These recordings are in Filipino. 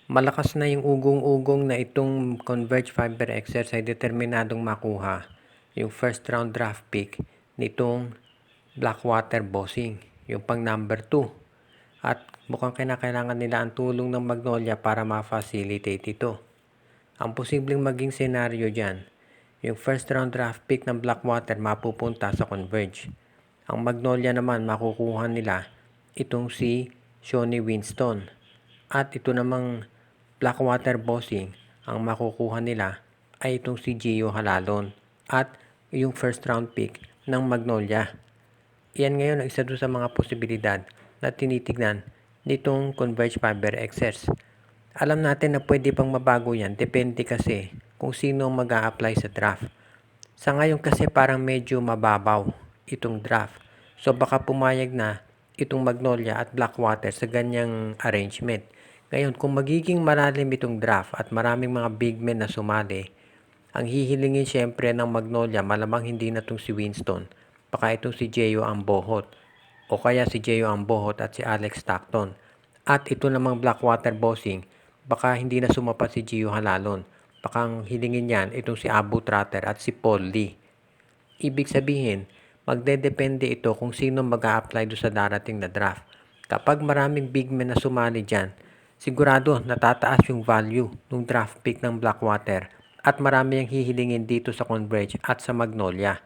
Malakas na yung ugong-ugong na itong Converge Fiber Exercise ay determinadong makuha yung first round draft pick nitong Blackwater Bossing, yung pang number 2. At mukhang kinakailangan nila ang tulong ng Magnolia para ma-facilitate ito. Ang posibleng maging senaryo dyan, yung first round draft pick ng Blackwater mapupunta sa Converge. Ang Magnolia naman makukuha nila itong si Shawnee Winston. At ito namang Blackwater Bossing, ang makukuha nila ay itong si Gio Halalon at yung first round pick ng Magnolia. Iyan ngayon ang isa doon sa mga posibilidad na tinitignan nitong Converge Fiber Exercise. Alam natin na pwede pang mabago yan, depende kasi kung sino mag a-apply sa draft. Sa ngayon kasi parang medyo mababaw itong draft. So baka pumayag na itong Magnolia at Blackwater sa ganyang arrangement. Ngayon, kung magiging malalim itong draft at maraming mga big men na sumali, ang hihilingin syempre ng Magnolia, malamang hindi na itong si Winston. Baka itong si Gio Ambohot o kaya si Gio Ambohot at si Alex Stockton. At ito namang Blackwater Bossing, baka hindi na sumapat si Gio Halalon. Baka ang hilingin niyan itong si Abu Trotter at si Paul Lee. Ibig sabihin, magdedepende ito kung sino mag-a-apply do sa darating na draft. Kapag maraming big men na sumali dyan, sigurado natataas yung value ng draft pick ng Blackwater at marami ang hihilingin dito sa Converge at sa Magnolia.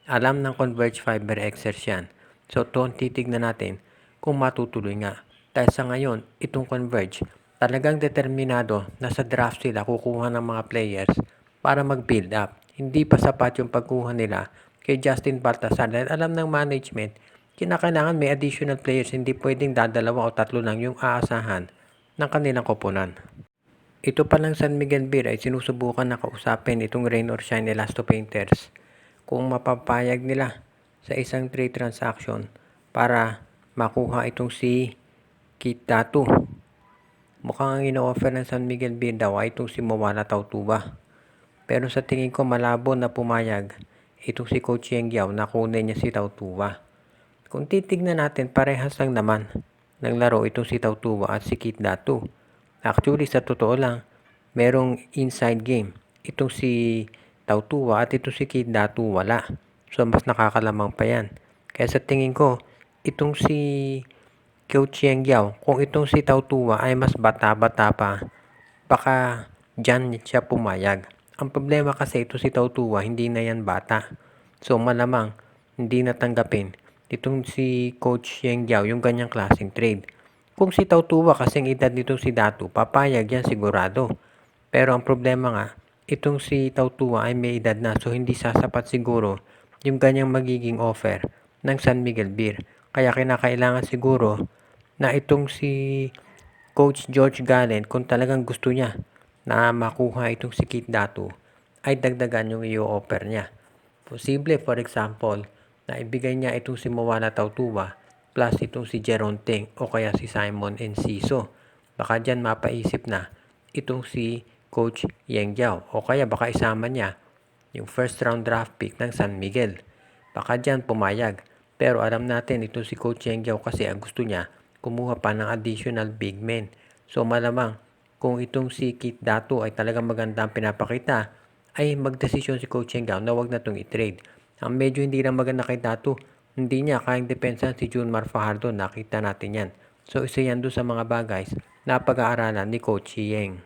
Alam ng Converge Fiber Exercise yan. So, titignan natin kung matutuloy nga. Dahil sa ngayon, itong Converge, talagang determinado na sa draft sila kukuha ng mga players para mag-build up. Hindi pa sapat yung pagkuha nila kay Justin Baltasar dahil alam ng management, kinakailangan may additional players, hindi pwedeng dadalawa o tatlo lang yung aasahan ng kanilang koponan. Ito palang San Miguel Beer ay sinusubukan na kausapin itong Rain or Shine Elasto Painters kung mapapayag nila sa isang trade transaction para makuha itong si Kit Datu. Mukhang ang ino-offer ng San Miguel Beer daw ay itong si Mawala Tautuba. Pero sa tingin ko malabo na pumayag itong si Coach Yeng Yao na kunin niya si Tautuba. Kung titignan natin, parehas lang naman ng laro itong si Tautuba at si Kit Datu. Actually, sa totoo lang, merong inside game. Itong si Tautuba at itong si Kit Datu wala. So, mas nakakalamang pa yan. Kaya sa tingin ko, itong si Coach Yeng Yao, kung itong si Tautuba ay mas bata-bata pa, baka dyan siya pumayag. Ang problema kasi ito si Tautuba, hindi na yan bata. So, malamang hindi natanggapin itong si Coach Yeng Yao yung ganyang klaseng trade. Kung si Tautuba kasing edad nitong si Datu, papayag yan sigurado. Pero ang problema nga, itong si Tautuba ay may edad na, so hindi sasapat siguro yung ganyang magiging offer ng San Miguel Beer. Kaya kinakailangan siguro na itong si Coach George Gallen, kung talagang gusto niya na makuha itong si Kit Datu, ay dagdagan yung i-offer niya. Posible, for example, na ibigay niya itong si Mawala Tautuba plus itong si Jeron Teng o kaya si Simon Enciso. Baka dyan mapaisip na itong si Coach Yeng Yao o kaya baka isama niya yung first round draft pick ng San Miguel. Baka dyan pumayag. Pero alam natin itong si Coach Yeng Yao kasi ang gusto niya kumuha pa ng additional big men. So malamang kung itong si Kit Datu ay talagang maganda ang pinapakita, ay magdesisyon si Coach Yeng Yao na wag na itong i-trade. Ang medyo hindi lang maganda kay Datu, hindi niya kayang depensa si Junmar Fajardo, nakita natin yan. So isa yan doon sa mga bagay na pag-aaralan ni Coach Yeng.